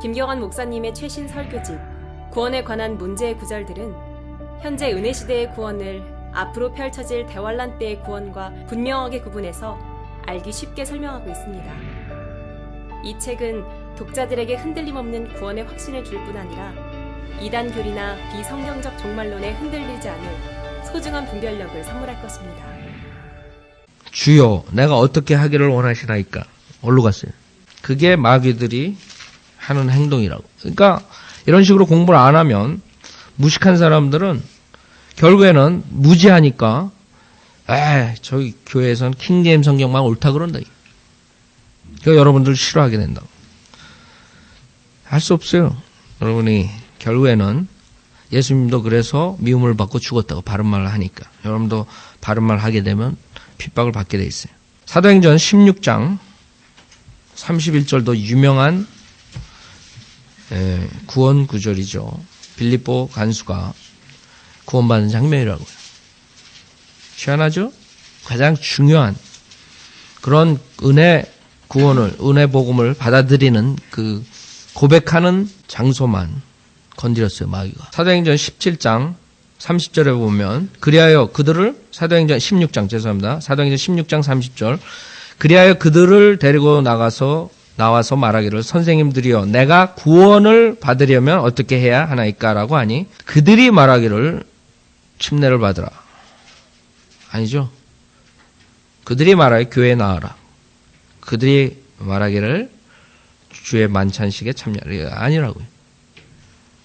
김경환 목사님의 최신 설교집 구원에 관한 문제의 구절들은 현재 은혜시대의 구원을 앞으로 펼쳐질 대환란 때의 구원과 분명하게 구분해서 알기 쉽게 설명하고 있습니다. 이 책은 독자들에게 흔들림 없는 구원의 확신을 줄 뿐 아니라 이단 교리나 비성경적 종말론에 흔들리지 않을 소중한 분별력을 선물할 것입니다. 주여, 내가 어떻게 하기를 원하시나이까? 어디로 갔어요? 그게 마귀들이 하는 행동이라고. 그러니까 이런 식으로 공부를 안 하면 무식한 사람들은 결국에는 무지하니까 저희 교회에서는 킹제임스 성경만 옳다 그런다. 그러니까 여러분들 싫어하게 된다고. 할 수 없어요. 여러분이 결국에는 예수님도 그래서 미움을 받고 죽었다고 바른 말을 하니까. 여러분도 바른 말 하게 되면 핍박을 받게 돼 있어요. 사도행전 16장 31절도 유명한 구원 구절이죠. 빌립보 간수가 구원받는 장면이라고요. 희한하죠? 가장 중요한 그런 은혜 구원을, 은혜 복음을 받아들이는 그 고백하는 장소만 건드렸어요, 마귀가. 사도행전 17장 30절에 보면 그리하여 그들을 사도행전 16장 죄송합니다. 사도행전 16장 30절 그리하여 그들을 데리고 나와서 말하기를 선생님들이여 내가 구원을 받으려면 어떻게 해야 하나이까라고 하니 그들이 말하기를 침례를 받으라. 아니죠. 그들이 말하기 교회에 나와라. 그들이 말하기를 주의 만찬식에 참여하라. 아니라고요.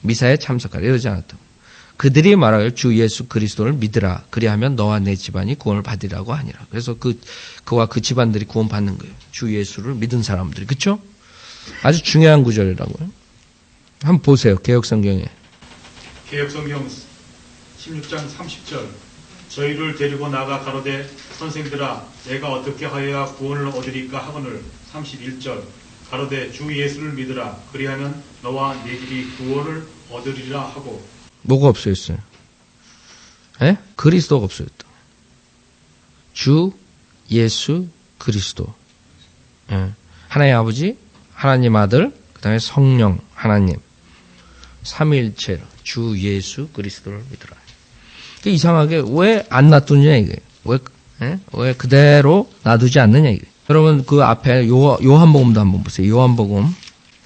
미사에 참석하라. 이러지 않았다고. 그들이 말하기를 주 예수 그리스도를 믿으라. 그리하면 너와 내 집안이 구원을 받으라고 하니라. 그래서 그와 그 집안들이 구원받는 거예요. 주 예수를 믿은 사람들이. 그렇죠? 아주 중요한 구절이라고요. 한번 보세요. 개역성경에. 개역성경 16장 30절 저희를 데리고 나가 가로되 선생들아 내가 어떻게 하여야 구원을 얻으리까 하거늘 31절 가로되 주 예수를 믿으라. 그리하면 너와 네 집이 구원을 얻으리라 하고. 뭐가 없어졌어요? 예? 그리스도가 없어졌다. 주 예수 그리스도. 예. 하나님 아버지, 하나님 아들, 그 다음에 성령 하나님. 삼위일체로 주 예수 그리스도를 믿으라. 이상하게 왜 안 놔두냐 이게. 왜 그대로 놔두지 않느냐 이게. 여러분 그 앞에 요한복음도 한번 보세요. 요한복음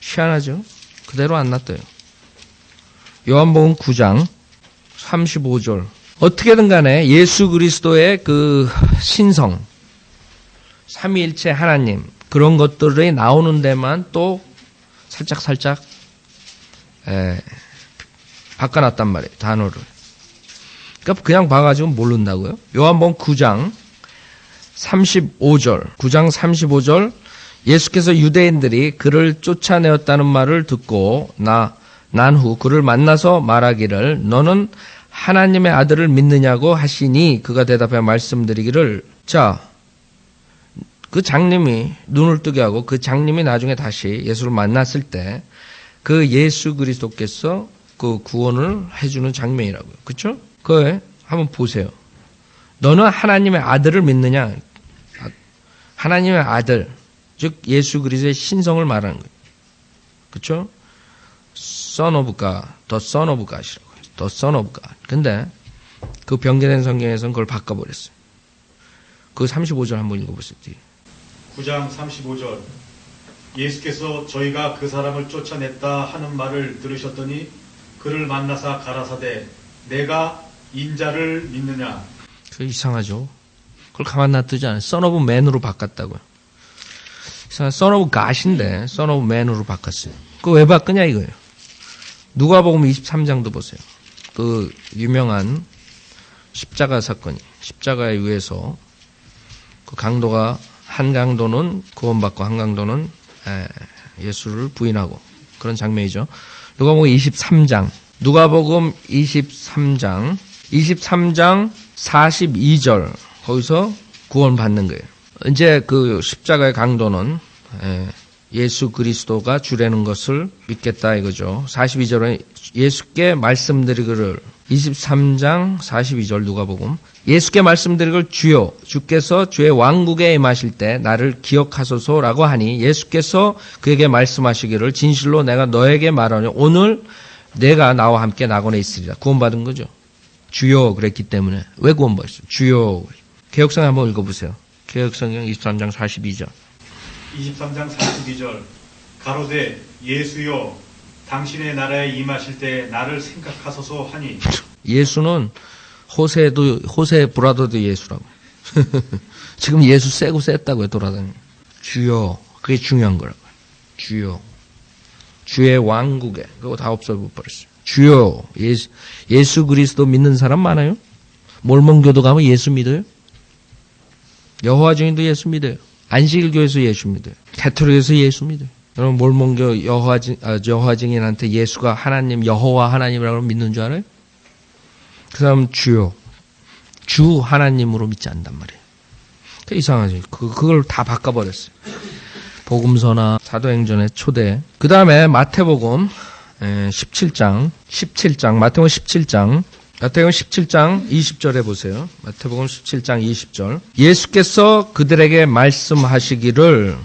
희한하죠? 그대로 안 놔둬요. 요한복음 9장 35절 어떻게든 간에 예수 그리스도의 그 신성 삼위일체 하나님 그런 것들이 나오는 데만 또 살짝 바꿔놨단 말이에요. 단어를. 그러니까 그냥 봐가지고 모른다고요. 요한복음 9장 35절 예수께서 유대인들이 그를 쫓아내었다는 말을 듣고 난 후 그를 만나서 말하기를 너는 하나님의 아들을 믿느냐고 하시니 그가 대답해 말씀드리기를 자, 그 장님이 눈을 뜨게 하고 그 장님이 나중에 다시 예수를 만났을 때 그 예수 그리스도께서 그 구원을 해주는 장면이라고요. 그렇죠? 그거 한번 보세요. 너는 하나님의 아들을 믿느냐? 하나님의 아들, 즉 예수 그리스도의 신성을 말하는 거예요. 그렇죠? Son of God, the Son of God이라고 해요. The Son of God. 근데 그 변개된 성경에서는 그걸 바꿔버렸어요. 그 35절 한번 읽어보세요. 9장 35절 예수께서 저희가 그 사람을 쫓아냈다 하는 말을 들으셨더니 그를 만나사 가라사대 내가 인자를 믿느냐. 그 이상하죠. 그걸 가만 놔두지 않아요. Son of Man으로 바꿨다고요. Son of God인데 Son of Man으로 바꿨어요. 그거 왜 바꾸냐 이거예요. 누가복음 23장도 보세요. 그 유명한 십자가 사건이 십자가에 의해서 그 강도가 한 강도는 구원받고 한 강도는 예수를 부인하고 그런 장면이죠. 누가복음 23장 23장 42절 거기서 구원받는 거예요. 이제 그 십자가의 강도는 예수 그리스도가 주라는 것을 믿겠다 이거죠. 42절에 예수께 말씀드리기를 23장 42절 누가복음. 예수께 말씀드리길 주여 주께서 주의 왕국에 임하실 때 나를 기억하소서라고 하니 예수께서 그에게 말씀하시기를 진실로 내가 너에게 말하니 오늘 내가 나와 함께 낙원에 있으리라. 구원받은 거죠. 주여 그랬기 때문에. 왜 구원받았어요? 주여. 개역성 한번 읽어보세요. 개역성경 23장 42절. 23장 42절 가로되 예수여 당신의 나라에 임하실 때 나를 생각하소서 하니 예수는 호세 브라더도 예수라고. 지금 예수 세고 셌다고요, 돌아다니는. 주여. 그게 중요한 거라고요. 주여. 주의 왕국에. 그거 다 없어버렸어요. 주여. 예수 그리스도 믿는 사람 많아요? 몰몬교도 가면 예수 믿어요? 여호와 증인도 예수 믿어요. 안식일교에서 예수 믿어요. 가톨릭에서 예수 믿어요. 여러분 몰몬교 여호와 증인한테 예수가 하나님, 여호와 하나님이라고 믿는 줄 알아요? 그 사람은 주요, 주 하나님으로 믿지 않단 말이에요. 그 이상하지. 그걸 다 바꿔버렸어요. 복음서나 사도행전의 초대. 그 다음에 마태복음 17장, 마태복음 17장 20절에 보세요. 마태복음 17장 20절. 예수께서 그들에게 말씀하시기를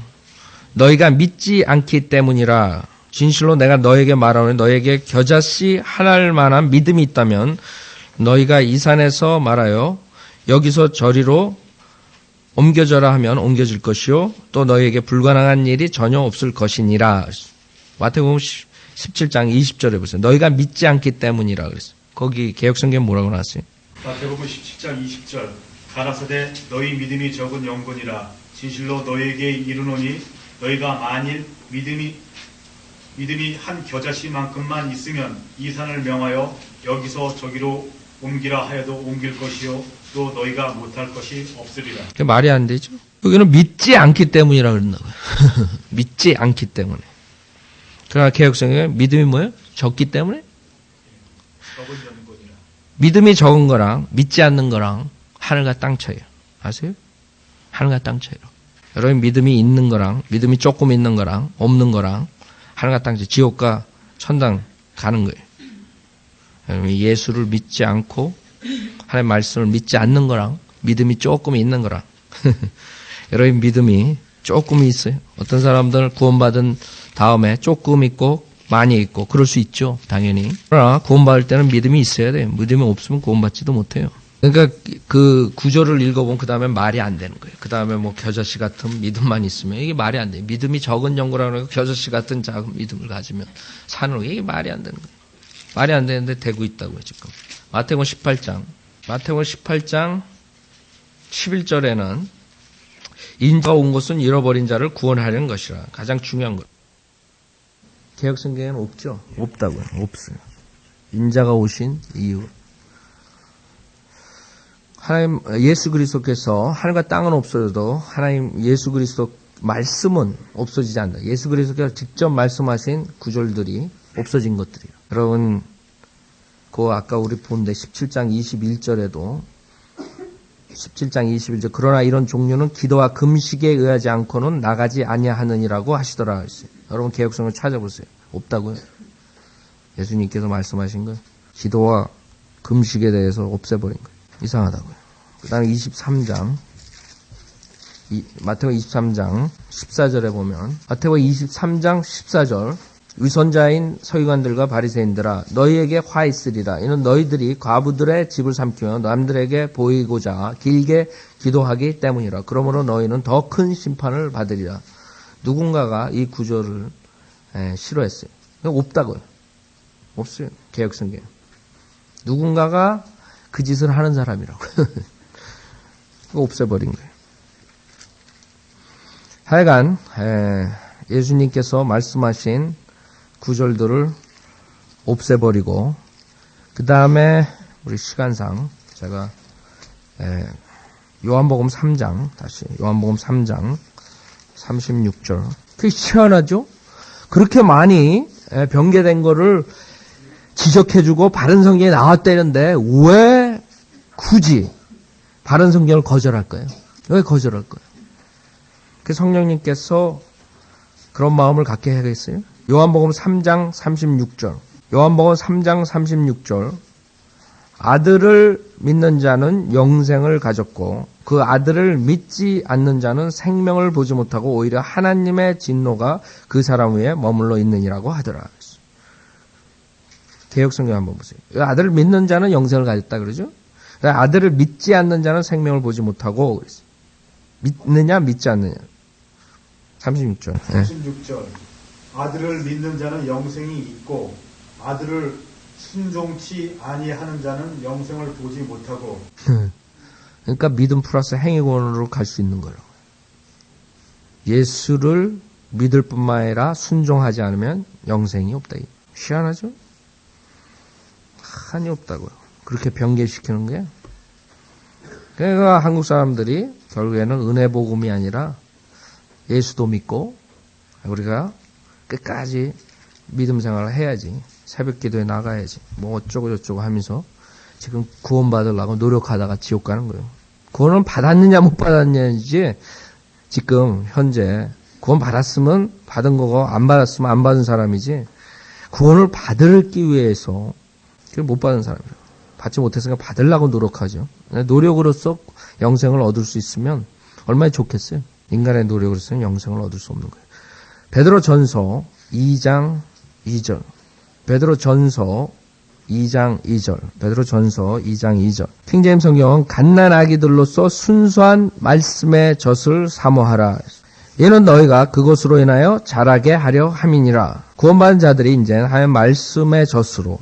너희가 믿지 않기 때문이라. 진실로 내가 너에게 말하노니 너에게 겨자씨 하나일 만한 믿음이 있다면 너희가 이 산에서 말하여 여기서 저리로 옮겨져라 하면 옮겨질 것이요 또 너희에게 불가능한 일이 전혀 없을 것이니라. 마태복음 17장 20절에 보세요. 너희가 믿지 않기 때문이라 그랬어요. 거기 개역성경 뭐라고 나왔어요? 마태복음 17장 20절 가라사대 너희 믿음이 적은 영혼이라 진실로 너희에게 이르노니 너희가 만일 믿음이 한 겨자씨만큼만 있으면 이 산을 명하여 여기서 저기로 옮기라 하여도 옮길 것이요 또 너희가 못할 것이 없으리라. 그게 말이 안 되죠. 여기는 믿지 않기 때문이라 그런다고요. 믿지 않기 때문에. 그러나 개역성경에 믿음이 뭐예요? 적기 때문에? 적은 영혼이라. 믿음이 적은 거랑 믿지 않는 거랑 하늘과 땅 차이예요. 아세요? 하늘과 땅 차이로. 여러분 믿음이 있는 거랑 믿음이 조금 있는 거랑 없는 거랑 하늘과 땅 차이. 지옥과 천당 가는 거예요. 여러분 예수를 믿지 않고 하나님의 말씀을 믿지 않는 거랑 믿음이 조금 있는 거랑 여러분 믿음이 조금 있어요. 어떤 사람들은 구원받은 다음에 조금 있고 많이 있고 그럴 수 있죠. 당연히. 그러나 구원받을 때는 믿음이 있어야 돼요. 믿음이 없으면 구원받지도 못해요. 그러니까 그 구절을 읽어보면 그 다음에 말이 안 되는 거예요. 그 다음에 뭐 겨자씨 같은 믿음만 있으면 이게 말이 안 돼요. 믿음이 적은 영구라고 하고 겨자씨 같은 작은 믿음을 가지면 산으로 이게 말이 안 되는 거예요. 말이 안 되는데 되고 있다고요 지금. 마태복음 18장 11절에는 인자가 온 것은 잃어버린 자를 구원하려는 것이라. 가장 중요한 것. 개역성경에는 없죠? 없다고요. 없어요. 인자가 오신 이유. 하나님 예수 그리스도께서 하늘과 땅은 없어져도 하나님 예수 그리스도 말씀은 없어지지 않는다. 예수 그리스도께서 직접 말씀하신 구절들이 없어진 것들이에요. 여러분 그 아까 우리 본데 17장 21절에도 17장 21절 그러나 이런 종류는 기도와 금식에 의하지 않고는 나가지 아니하느니라고 하시더라 했어요. 여러분 개역성을 찾아보세요. 없다고요. 예수님께서 말씀하신 거예요. 기도와 금식에 대해서 없애버린 거예요. 이상하다고요. 그 다음에 23장 마태복음 23장 14절에 보면 마태복음 23장 14절 위선자인 서기관들과 바리새인들아 너희에게 화 있으리라. 이는 너희들이 과부들의 집을 삼키며 남들에게 보이고자 길게 기도하기 때문이라. 그러므로 너희는 더 큰 심판을 받으리라. 누군가가 이 구절을 싫어했어요. 없다고요. 없어요. 개역성경. 누군가가 그 짓을 하는 사람이라고. 그거 없애버린 거예요. 하여간 예수님께서 말씀하신 구절들을 없애버리고 그 다음에 우리 시간상 제가 요한복음 3장 다시 요한복음 3장 36절 그게 희한하죠? 그렇게 많이 변개된 거를 지적해주고 바른 성경에 나왔다는데 왜 굳이 바른 성경을 거절할까요? 왜 거절할까요? 그 성령님께서 그런 마음을 갖게 해야겠어요? 요한복음 3장 36절 요한복음 3장 36절 아들을 믿는 자는 영생을 가졌고 그 아들을 믿지 않는 자는 생명을 보지 못하고 오히려 하나님의 진노가 그 사람 위에 머물러 있느니라고 하더라. 개역성경 한번 보세요. 아들을 믿는 자는 영생을 가졌다 그러죠. 아들을 믿지 않는 자는 생명을 보지 못하고 그랬어요. 믿느냐 믿지 않느냐. 36절. 36절. 아들을 믿는 자는 영생이 있고 아들을 순종치 아니하는 자는 영생을 보지 못하고. 그러니까 믿음 플러스 행위권으로 갈 수 있는 거예요. 예수를 믿을 뿐만 아니라 순종하지 않으면 영생이 없다. 희한하죠? 한이 없다고요. 그렇게 변개시키는 게. 그러니까 한국 사람들이 결국에는 은혜 복음이 아니라 예수도 믿고 우리가 끝까지 믿음 생활을 해야지. 새벽 기도에 나가야지. 뭐 어쩌고 저쩌고 하면서 지금 구원 받으려고 노력하다가 지옥 가는 거예요. 구원을 받았느냐 못 받았느냐지 지금 현재 구원 받았으면 받은 거고 안 받았으면 안 받은 사람이지 구원을 받기 위해서 못 받은 사람이에요. 받지 못했으니까 받으려고 노력하죠. 노력으로서 영생을 얻을 수 있으면 얼마나 좋겠어요. 인간의 노력으로서는 영생을 얻을 수 없는 거예요. 베드로전서 2장 2절. 베드로전서 2장 2절. 베드로전서 2장 2절. 킹제임스 성경은 갓난아기들로서 순수한 말씀의 젖을 사모하라. 이는 너희가 그것으로 인하여 자라게 하려 함이니라. 구원받은 자들이 이제 하얀 말씀의 젖으로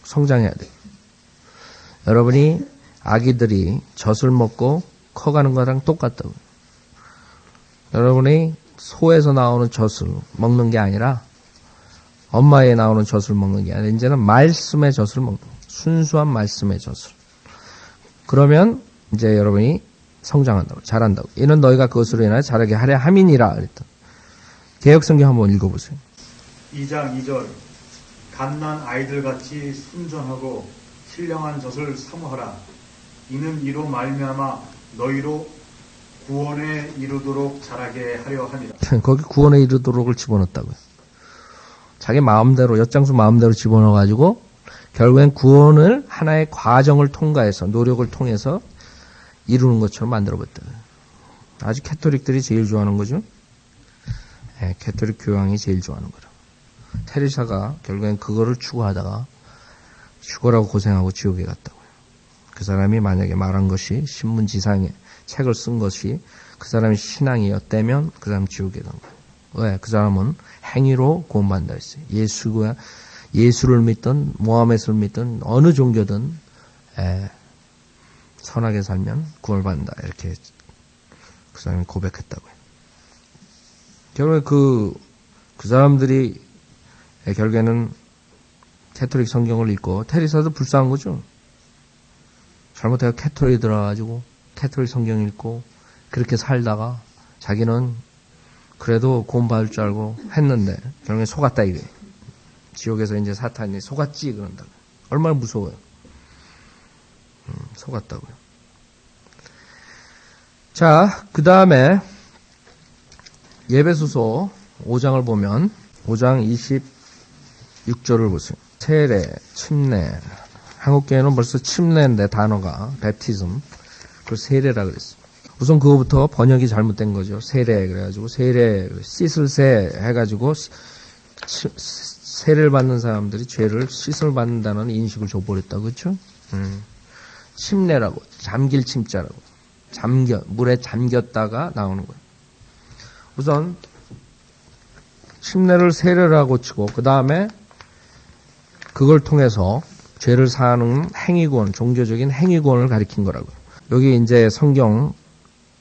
성장해야 돼요. 여러분이 아기들이 젖을 먹고 커가는 거랑 똑같다고요. 여러분이 소에서 나오는 젖을 먹는 게 아니라 엄마에 나오는 젖을 먹는 게 아니라 이제는 말씀의 젖을 먹는 거예요. 순수한 말씀의 젖을. 그러면 이제 여러분이 성장한다고, 자란다고. 이는 너희가 그것으로 인하여 자라게 하려 함이니라 그랬다. 개역성경 한번 읽어보세요. 2장 2절. 갓난 아이들같이 순전하고 신령한 젖을 사모하라. 이는 이로 말미암아 너희로 구원에 이르도록 자라게 하려 함이라. 거기 구원에 이르도록을 집어넣었다고요. 자기 마음대로, 엿장수 마음대로 집어넣어가지고 결국엔 구원을 하나의 과정을 통과해서 노력을 통해서 이루는 것처럼 만들어봤다. 아주 캐토릭들이 제일 좋아하는 거죠. 네, 캐토릭 교황이 제일 좋아하는 거죠. 테레사가 결국엔 그거를 추구하다가 죽어라고 고생하고 지옥에 갔다고요. 그 사람이 만약에 말한 것이 신문지상에 책을 쓴 것이 그 사람의 신앙이었다면 그 사람 지옥에 간 거예요. 왜? 그 사람은 행위로 구원받는다 했어요. 예수를 믿든 모하메스를 믿든 어느 종교든 선하게 살면 구원을 받는다. 이렇게 그 사람이 고백했다고요. 결국에 그 사람들이 결국에는 캐토릭 성경을 읽고 테레사도 불쌍한 거죠. 잘못해서 캐토릭에 들어가가지고 캐토릭 성경 읽고 그렇게 살다가 자기는 그래도 구원받을 줄 알고 했는데 결국에 속았다 이거예요. 지옥에서 이제 사탄이 속았지 그런다고. 얼마나 무서워요. 속았다고요. 자, 그 다음에 예배소서 5장을 보면 5장 26절을 보세요. 세례, 침례. 한국교회는 벌써 침례인데 단어가 베프티즘. 그 세례라 그랬어요. 우선 그거부터 번역이 잘못된 거죠. 세례 그래가지고 세례 씻을 세 해가지고 세례를 받는 사람들이 죄를 씻을 받는다는 인식을 줘버렸다. 그렇죠? 침례라고 잠길 침자라고 물에 잠겼다가 나오는 거예요. 우선 침례를 세례라고 치고 그 다음에 그걸 통해서 죄를 사하는 행위권, 종교적인 행위권을 가리킨 거라고요. 여기 이제 성경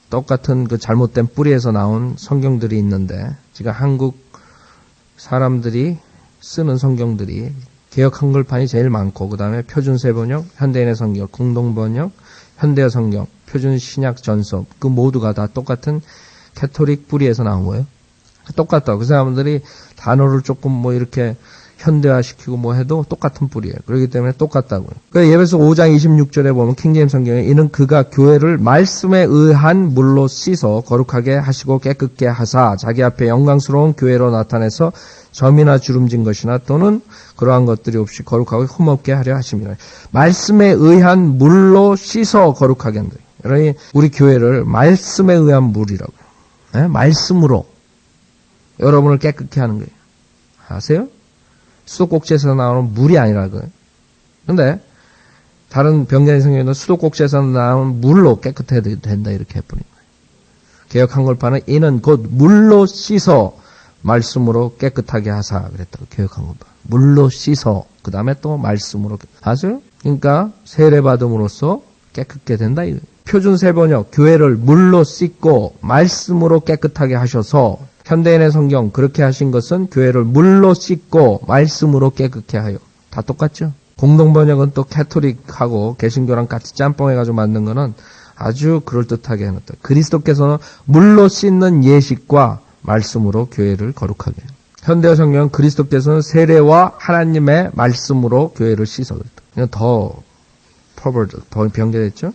똑같은 그 잘못된 뿌리에서 나온 성경들이 있는데 지금 한국 사람들이 쓰는 성경들이 개역 한글판이 제일 많고 그 다음에 표준세번역, 현대인의 성경, 공동번역, 현대어 성경, 표준 신약 전서 그 모두가 다 똑같은 캐토릭 뿌리에서 나온 거예요. 똑같다. 그 사람들이 단어를 조금 뭐 이렇게 현대화시키고 뭐 해도 똑같은 뿌리예요. 그렇기 때문에 똑같다고요. 그러니까 예배서 5장 26절에 보면 킹제임스 성경에 이는 그가 교회를 말씀에 의한 물로 씻어 거룩하게 하시고 깨끗게 하사 자기 앞에 영광스러운 교회로 나타내서 점이나 주름진 것이나 또는 그러한 것들이 없이 거룩하고 흠없게 하려 하심이라. 말씀에 의한 물로 씻어 거룩하게 한다. 여러분 우리 교회를 말씀에 의한 물이라고요. 네? 말씀으로 여러분을 깨끗게 하는 거예요. 아세요? 수도꼭지에서 나오는 물이 아니라고요. 근데 다른 병자의 성경에는 수도꼭지에서 나오는 물로 깨끗해야 된다 이렇게 해버린 거예요. 개역 한글판은 이는 곧 물로 씻어 말씀으로 깨끗하게 하사 그랬다고 개역 한글판. 물로 씻어 그 다음에 또 말씀으로 아세요? 그러니까 세례 받음으로써 깨끗게 된다 이거예요. 표준 세번역 교회를 물로 씻고 말씀으로 깨끗하게 하셔서 현대인의 성경 그렇게 하신 것은 교회를 물로 씻고 말씀으로 깨끗게 하여. 다 똑같죠? 공동번역은 또 캐토릭하고 개신교랑 같이 짬뽕해가지고 만든 거는 아주 그럴듯하게 해놨다. 그리스도께서는 물로 씻는 예식과 말씀으로 교회를 거룩하게 해요. 현대어 성경은 그리스도께서는 세례와 하나님의 말씀으로 교회를 씻어줬다. 그냥 더 병제됐죠?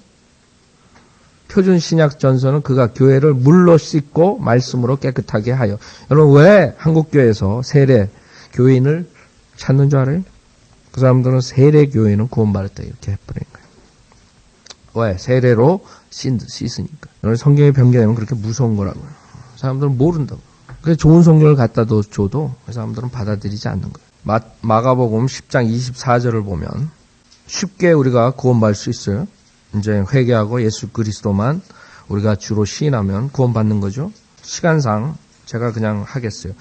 표준 신약 전서는 그가 교회를 물로 씻고 말씀으로 깨끗하게 하여. 여러분 왜 한국교회에서 세례 교인을 찾는 줄 알아요? 그 사람들은 세례 교인은 구원받았다 이렇게 해버린 거예요. 왜? 세례로 씻으니까. 여러분 성경의 변경되면 그렇게 무서운 거라고요. 사람들은 모른다고. 그래서 좋은 성경을 갖다 줘도 그 사람들은 받아들이지 않는 거예요. 마가복음 10장 24절을 보면 쉽게 우리가 구원받을 수 있어요. 이제 회개하고 예수 그리스도만 우리가 주로 시인하면 구원받는 거죠. 시간상 제가 그냥 하겠어요.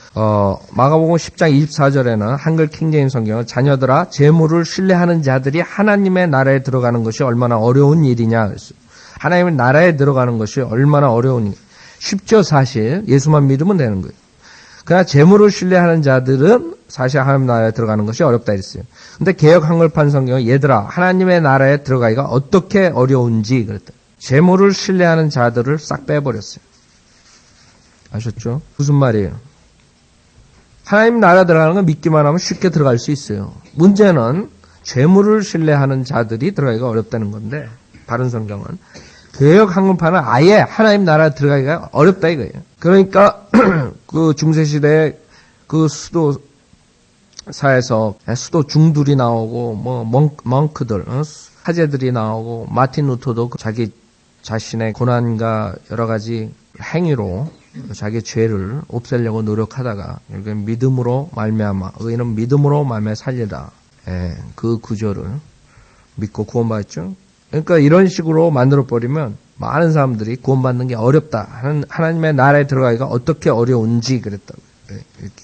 마가복음 10장 24절에는 한글 킹제임스 성경은 자녀들아 재물을 신뢰하는 자들이 하나님의 나라에 들어가는 것이 얼마나 어려운 일이냐 그랬어요. 하나님의 나라에 들어가는 것이 얼마나 어려운 일. 쉽죠 사실. 예수만 믿으면 되는 거예요. 그러나 재물을 신뢰하는 자들은 사실 하나님 나라에 들어가는 것이 어렵다 했어요. 근데 개역 한글판 성경은 얘들아 하나님의 나라에 들어가기가 어떻게 어려운지 그랬다. 재물을 신뢰하는 자들을 싹 빼버렸어요. 아셨죠? 무슨 말이에요? 하나님 나라 들어가는 건 믿기만 하면 쉽게 들어갈 수 있어요. 문제는 재물을 신뢰하는 자들이 들어가기가 어렵다는 건데 다른 성경은 개역 한글판은 아예 하나님 나라 들어가기가 어렵다 이거예요. 그러니까 그 중세시대에 그 수도사에서 수도 중들이 나오고 뭐 멍크들 사제들이 나오고 마틴 루터도 자기 자신의 고난과 여러 가지 행위로 자기 죄를 없애려고 노력하다가 믿음으로 말미암아 의인은 믿음으로 말미암아 살리라. 그 구절을 믿고 구원받았죠. 그러니까 이런 식으로 만들어버리면 많은 사람들이 구원받는 게 어렵다. 하나님의 나라에 들어가기가 어떻게 어려운지 그랬다고요.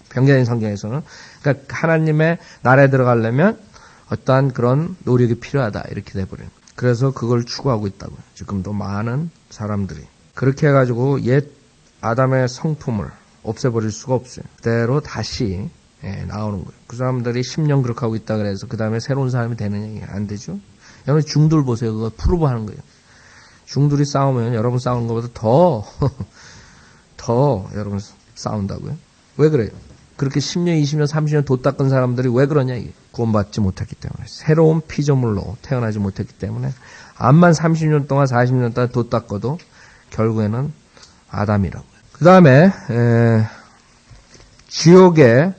병자인 성경에서는. 그러니까 하나님의 나라에 들어가려면 어떠한 그런 노력이 필요하다. 이렇게 돼버려요. 그래서 그걸 추구하고 있다고요. 지금도 많은 사람들이. 그렇게 해가지고 옛 아담의 성품을 없애버릴 수가 없어요. 그대로 다시 나오는 거예요. 그 사람들이 10년 그렇게 하고 있다 그래서 그 다음에 새로운 사람이 되느냐 안 되죠. 여러분 중들 보세요. 그거 프로브 하는 거예요. 중들이 싸우면 여러분 싸우는 것보다 더 여러분 싸운다고요. 왜 그래요? 그렇게 10년, 20년, 30년 도 닦은 사람들이 왜 그러냐 이게. 구원받지 못했기 때문에. 새로운 피조물로 태어나지 못했기 때문에 암만 30년 동안 40년 동안 도 닦아도 결국에는 아담이라고요. 그 다음에 지옥의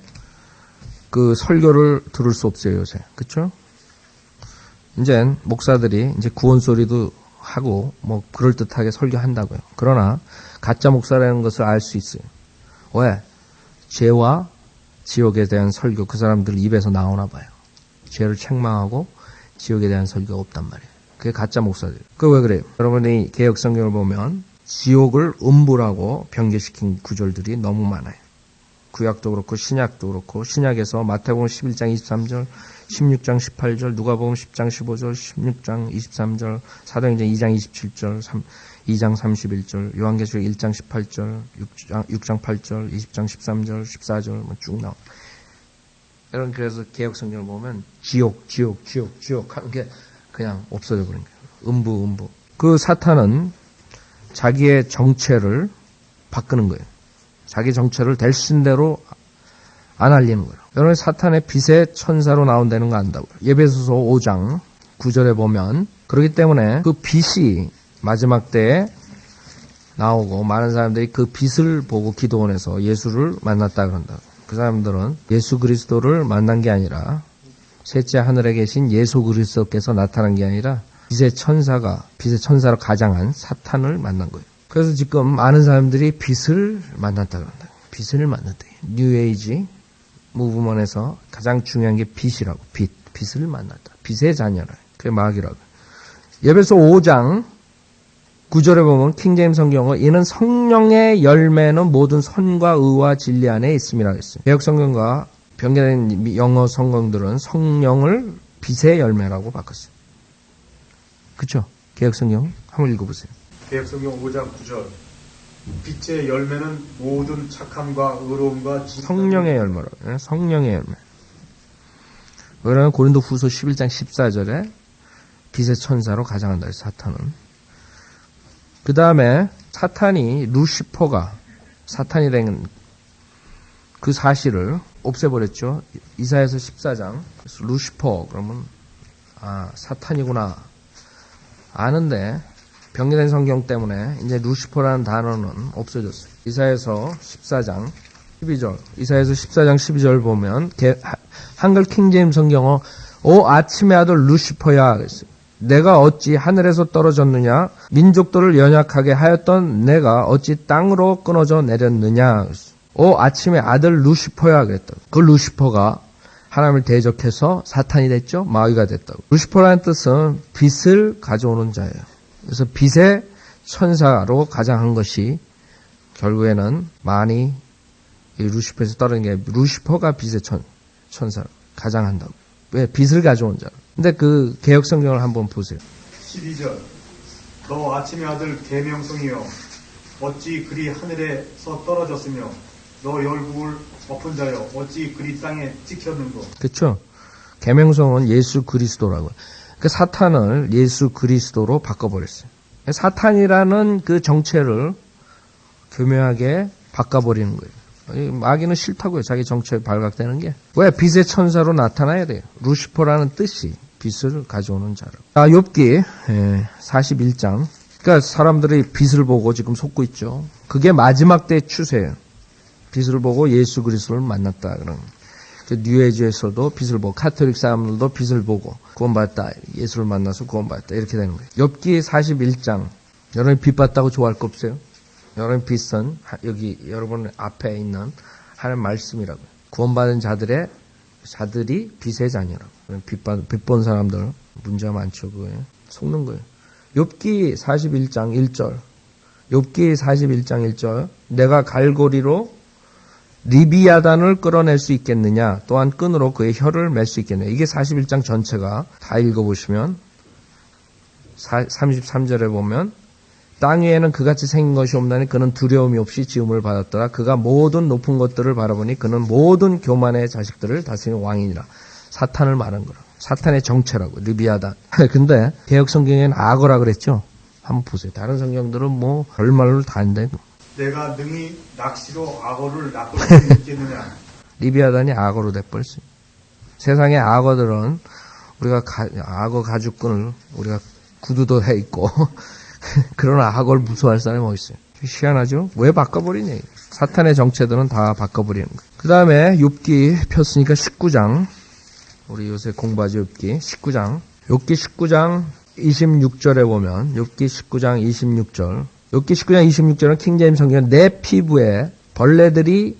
그 설교를 들을 수 없어요 요새. 그렇죠? 이제 목사들이 이제 구원 소리도 하고 뭐 그럴듯하게 설교한다고요. 그러나 가짜 목사라는 것을 알 수 있어요. 왜? 죄와 지옥에 대한 설교 그 사람들 입에서 나오나 봐요. 죄를 책망하고 지옥에 대한 설교가 없단 말이에요. 그게 가짜 목사들. 그게 왜 그래요? 여러분이 개역 성경을 보면 지옥을 음부라고 변개시킨 구절들이 너무 많아요. 구약도 그렇고 신약도 그렇고 신약에서 마태복음 11장 23절 16장 18절, 누가복음 10장 15절, 16장 23절, 사도행전 2장 27절, 2장 31절, 요한계시록 1장 18절, 6장 8절, 20장 13절, 14절 뭐 쭉 나와. 여러분 그래서 개역 성경을 보면 지옥 하는 게 그냥 없어져 버린 거예요. 음부. 그 사탄은 자기의 정체를 바꾸는 거예요. 자기 정체를 될 수 있는 대로 안 알리는 거라. 여러분 사탄의 빛의 천사로 나온다는 거 안다고요. 에베소서 5장 9절에 보면 그렇기 때문에 그 빛이 마지막 때에 나오고 많은 사람들이 그 빛을 보고 기도원에서 예수를 만났다 그런다. 그 사람들은 예수 그리스도를 만난 게 아니라 셋째 하늘에 계신 예수 그리스도께서 나타난 게 아니라 빛의 천사로 가장한 사탄을 만난 거예요. 그래서 지금 많은 사람들이 빛을 만났다 그런다. 빛을 만났다. 뉴에이지 무브먼에서 가장 중요한 게 빛이라고. 빛을 만났다. 빛의 자녀라. 그게 마귀라고. 에베소 5장 9절에 보면 킹제임스 성경은 이는 성령의 열매는 모든 선과 의와 진리 안에 있음이라 했어요. 개역 성경과 변경된 영어 성경들은 성령을 빛의 열매라고 바꿨어요. 그렇죠? 개역 성경 한번 읽어보세요. 개역 성경 5장 9절. 빛의 열매는 모든 착함과 의로움과 성령의 열매라고. 성령의 열매. 왜냐하면 고린도 후서 11장 14절에 빛의 천사로 가장한다. 사탄은. 그 다음에 사탄이 루시퍼가 사탄이 된 그 사실을 없애버렸죠. 이사야서 14장. 루시퍼 그러면 사탄이구나 아는데 변경된 성경 때문에 이제 루시퍼라는 단어는 없어졌어요. 이사야서 14장 12절. 이사야서 14장 12절 보면 한글 킹제임스 성경은 오 아침의 아들 루시퍼야 그랬어요. 내가 어찌 하늘에서 떨어졌느냐 민족들을 연약하게 하였던 내가 어찌 땅으로 끊어져 내렸느냐. 오 아침의 아들 루시퍼야 그랬다고. 그 루시퍼가 하나님을 대적해서 사탄이 됐죠. 마귀가 됐다고. 루시퍼라는 뜻은 빛을 가져오는 자예요. 그래서 빛의 천사로 가장한 것이 결국에는 많이 이 루시퍼에서 떨어진 게 루시퍼가 빛의 천사로 가장한다고. 왜? 빛을 가져온 자로. 근데 그 개역 성경을 한번 보세요. 12절. 너 아침의 아들 계명성이여 어찌 그리 하늘에서 떨어졌으며 너 열국을 엎은 자여 어찌 그리 땅에 찍혔는고. 그렇죠. 계명성은 예수 그리스도라고요. 그 사탄을 예수 그리스도로 바꿔버렸어요. 사탄이라는 그 정체를 교묘하게 바꿔버리는 거예요. 마귀는 싫다고요. 자기 정체에 발각되는 게. 왜? 빛의 천사로 나타나야 돼요. 루시퍼라는 뜻이 빛을 가져오는 자로. 욥기 41장. 그러니까 사람들이 빛을 보고 지금 속고 있죠. 그게 마지막 때의 추세예요. 빛을 보고 예수 그리스도를 만났다. 그런. 뉴에이지에서도 빛을 보고 카톨릭 사람들도 빛을 보고 구원받았다. 예수를 만나서 구원받았다. 이렇게 되는 거예요. 욥기 41장. 여러분이 빛 봤다고 좋아할 거 없어요? 여러분 빛은 여기 여러분 앞에 있는 하나님 말씀이라고요. 구원받은 자들이 빛의 자녀라고. 빛 본 사람들 문제가 많죠. 그거에 속는 거예요. 욥기 41장 1절. 욥기 41장 1절. 내가 갈고리로 리비아단을 끌어낼 수 있겠느냐. 또한 끈으로 그의 혀를 맬 수 있겠느냐. 이게 41장 전체가 다 읽어보시면 33절에 보면 땅 위에는 그같이 생긴 것이 없나니 그는 두려움이 없이 지음을 받았더라. 그가 모든 높은 것들을 바라보니 그는 모든 교만의 자식들을 다스리는 왕이니라. 사탄을 말한 거라. 사탄의 정체라고. 리비아단. 근데 개역 성경에는 악어라 그랬죠. 한번 보세요. 다른 성경들은 뭐 별말로 다 한데 내가 능히 낚시로 악어를 낚을 수 있겠느냐. 리비아단이 악어로 돼버렸어요. 세상의 악어들은 우리가 악어 가죽끈을 우리가 구두도 해 있고 그런 악어를 무서워할 사람이 어디 있어요? 희한하죠? 왜 바꿔버리냐. 사탄의 정체들은 다 바꿔버리는 거예요. 그 다음에 욥기 폈으니까 19장. 우리 요새 공부하죠. 욥기 19장. 욥기 19장 26절에 보면 욥기 19장 26절. 욥기 19장 26절은 킹제임스 성경은 내 피부에 벌레들이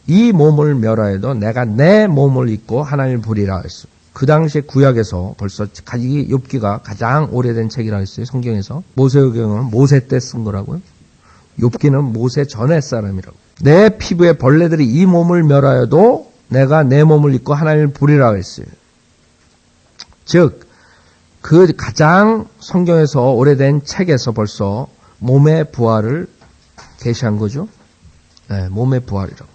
이 몸을 멸하여도 내가 내 몸을 입고 하나님을 보리라 했어요. 그 당시에 구약에서 벌써 이 욥기가 가장 오래된 책이라 했어요. 성경에서. 모세오경은 모세 때 쓴 거라고요. 욥기는 모세 전의 사람이라고. 내 피부에 벌레들이 이 몸을 멸하여도 내가 내 몸을 입고 하나님을 보리라 했어요. 즉 그 가장 성경에서 오래된 책에서 벌써 몸의 부활을 계시한 거죠. 네, 몸의 부활이라고.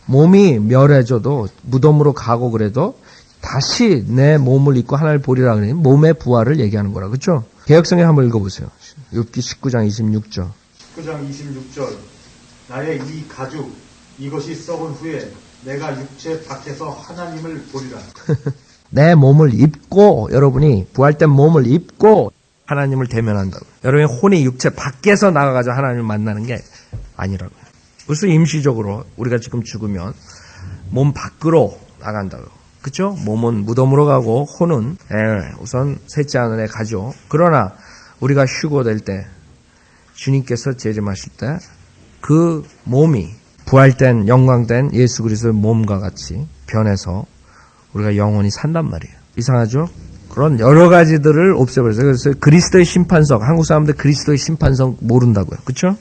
몸이 멸해져도 무덤으로 가고 그래도 다시 내 몸을 입고 하나님을 보리라 그러니 몸의 부활을 얘기하는 거라. 그렇죠? 개역성경 한번 읽어보세요. 욥기 19장 26절. 19장 26절. 나의 이 가죽 이것이 썩은 후에 내가 육체 밖에서 하나님을 보리라. 내 몸을 입고, 여러분이 부활된 몸을 입고 하나님을 대면한다고. 여러분의 혼이 육체 밖에서 나가가지고 하나님을 만나는 게 아니라고요. 무슨 임시적으로 우리가 지금 죽으면 몸 밖으로 나간다고. 그쵸? 몸은 무덤으로 가고 혼은 우선 셋째 하늘에 가죠. 그러나 우리가 휴고될 때 주님께서 재림하실 때 그 몸이 부활된 영광된 예수 그리스도의 몸과 같이 변해서 우리가 영원히 산단 말이에요. 이상하죠? 그런 여러 가지들을 옵세버려서 그래서 그리스도의 심판석, 한국 사람들 그리스도의 심판석 모른다고요. 그렇죠?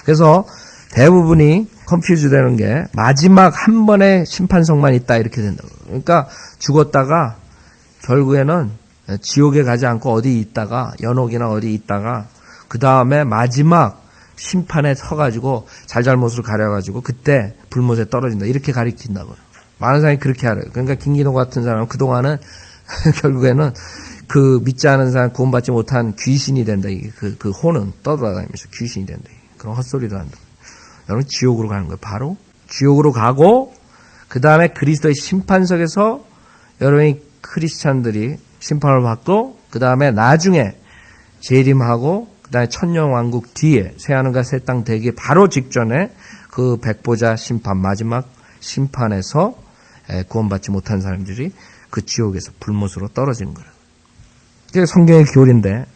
그래서 대부분이 컴퓨즈 되는 게 마지막 한 번의 심판석만 있다 이렇게 된다고요. 그러니까 죽었다가 결국에는 지옥에 가지 않고 어디 있다가 연옥이나 어디 있다가 그 다음에 마지막 심판에 서가지고 잘잘못을 가려가지고 그때 불못에 떨어진다 이렇게 가리킨다고요. 많은 사람이 그렇게 알아요. 그러니까 김기동 같은 사람은 그동안은 결국에는 그 믿지 않은 사람 구원받지 못한 귀신이 된다. 그 혼은 떠돌아다니면서 귀신이 된다. 그런 헛소리를 한다. 여러분 지옥으로 가는 거예요. 바로 지옥으로 가고 그 다음에 그리스도의 심판석에서 여러분이 크리스찬들이 심판을 받고 그 다음에 나중에 재림하고 그 다음에 천년왕국 뒤에 새하늘과 새 땅 되기 바로 직전에 그 백보자 심판 마지막 심판에서 구원받지 못한 사람들이 그 지옥에서 불못으로 떨어지는 거예요. 그게 성경의 교리인데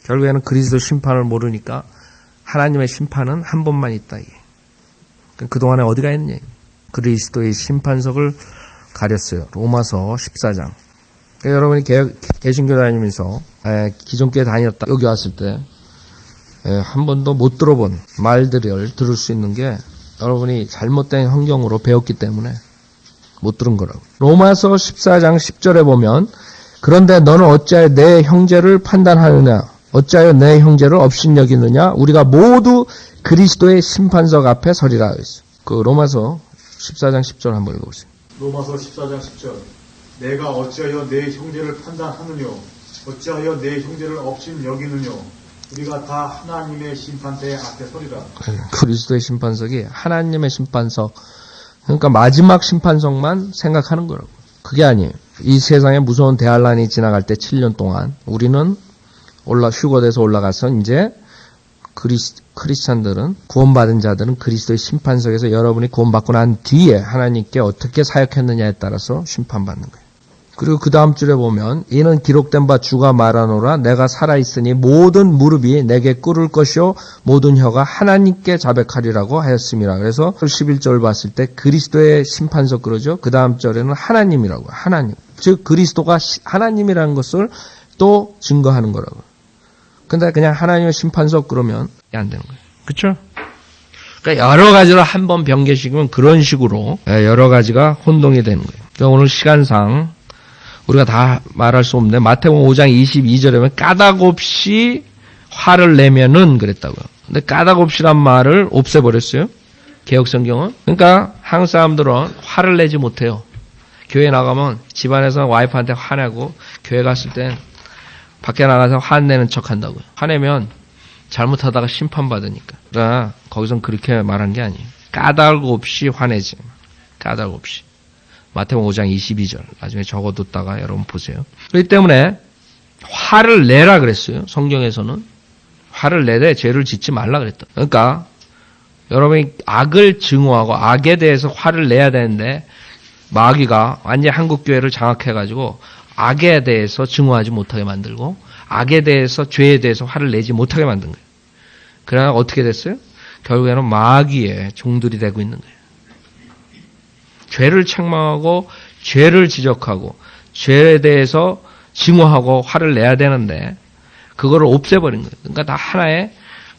결국에는 그리스도 심판을 모르니까 하나님의 심판은 한 번만 있다. 그동안에 어디가 있느냐. 그리스도의 심판석을 가렸어요. 로마서 14장. 그러니까 여러분이 개신교 다니면서 기존교회 다녔다 여기 왔을 때 한 번도 못 들어본 말들을 들을 수 있는 게 여러분이 잘못된 환경으로 배웠기 때문에 못 들은 거라고. 로마서 14장 10절에 보면 그런데 너는 어찌하여 내 형제를 판단하느냐 어찌하여 내 형제를 업신여기느냐 우리가 모두 그리스도의 심판석 앞에 서리라 했어요. 그 로마서 14장 10절 한번 읽어보세요. 로마서 14장 10절. 내가 어찌하여 내 형제를 판단하느뇨 어찌하여 내 형제를 업신여기느뇨 우리가 다 하나님의 심판대 앞에 서리라. 그리스도의 심판석이 하나님의 심판석 그러니까 마지막 심판석만 생각하는 거라고. 그게 아니에요. 이 세상에 무서운 대환란이 지나갈 때 7년 동안 우리는 휴거돼서 올라가서 이제 크리스찬들은 구원받은 자들은 그리스도의 심판석에서 여러분이 구원받고 난 뒤에 하나님께 어떻게 사역했느냐에 따라서 심판받는 거예요. 그리고 그 다음 줄에 보면 이는 기록된 바 주가 말하노라 내가 살아있으니 모든 무릎이 내게 꿇을 것이요 모든 혀가 하나님께 자백하리라고 하였습니다. 그래서 11절 봤을 때 그리스도의 심판석 그러죠. 그 다음 절에는 하나님이라고 하나님 즉 그리스도가 하나님이라는 것을 또 증거하는 거라고. 근데 그냥 하나님의 심판석 그러면 안 되는 거예요. 그렇죠? 그러니까 여러 가지로 한 번 변개시키면 그런 식으로 여러 가지가 혼동이 되는 거예요. 그러니까 오늘 시간상 우리가 다 말할 수 없는데 마태복음 5장 22절에 보면 까닭 없이 화를 내면은 그랬다고요. 근데 까닭 없이란 말을 없애버렸어요. 개혁성경은. 그러니까 한국 사람들은 화를 내지 못해요. 교회 나가면 집안에서 와이프한테 화내고 교회 갔을 땐 밖에 나가서 화내는 척 한다고요. 화내면 잘못하다가 심판받으니까. 그러나 거기선 그렇게 말한 게 아니에요. 까닭 없이 화내지. 까닭 없이. 마태복음 5장 22절. 나중에 적어뒀다가 여러분 보세요. 그렇기 때문에 화를 내라 그랬어요. 성경에서는. 화를 내되 죄를 짓지 말라 그랬다. 그러니까 여러분이 악을 증오하고 악에 대해서 화를 내야 되는데 마귀가 완전히 한국교회를 장악해가지고 악에 대해서 증오하지 못하게 만들고 악에 대해서 죄에 대해서 화를 내지 못하게 만든 거예요. 그러나 어떻게 됐어요? 결국에는 마귀의 종들이 되고 있는 거예요. 죄를 책망하고 죄를 지적하고 죄에 대해서 증오하고 화를 내야 되는데 그거를 없애버린 거예요. 그러니까 다 하나의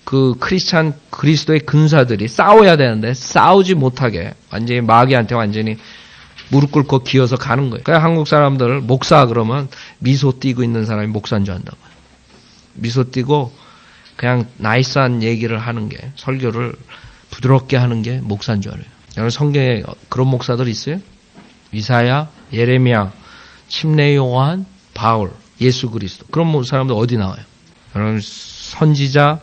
그 크리스찬 그리스도의 근사들이 싸워야 되는데 싸우지 못하게 완전히 마귀한테 완전히 무릎 꿇고 기어서 가는 거예요. 그러니까 한국 사람들 목사 그러면 미소 띄고 있는 사람이 목사인 줄 안다고요. 미소 띄고 그냥 나이스한 얘기를 하는 게 설교를 부드럽게 하는 게 목사인 줄 알아요. 여러분 성경에 그런 목사들 있어요? 이사야, 예레미야, 침례 요한, 바울, 예수 그리스도. 그런 사람들 어디 나와요? 여러분 선지자,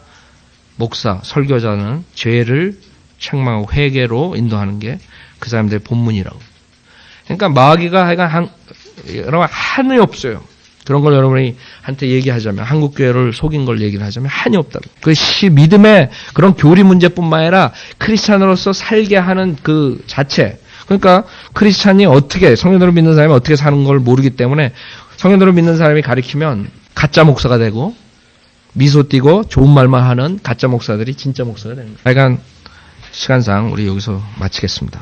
목사, 설교자는 죄를 책망하고 회개로 인도하는 게 그 사람들의 본문이라고. 그러니까 마귀가 하여간 여러분 한이 없어요. 그런 걸 여러분이 한테 얘기하자면 한국교회를 속인 걸 얘기를 하자면 한이 없다고. 그 믿음의 그런 교리 문제뿐만 아니라 크리스찬으로서 살게 하는 그 자체. 그러니까 크리스찬이 어떻게 성령으로 믿는 사람이 어떻게 사는 걸 모르기 때문에 성령으로 믿는 사람이 가르치면 가짜 목사가 되고 미소 띄고 좋은 말만 하는 가짜 목사들이 진짜 목사가 되는 거예요. 하여간 시간상 우리 여기서 마치겠습니다.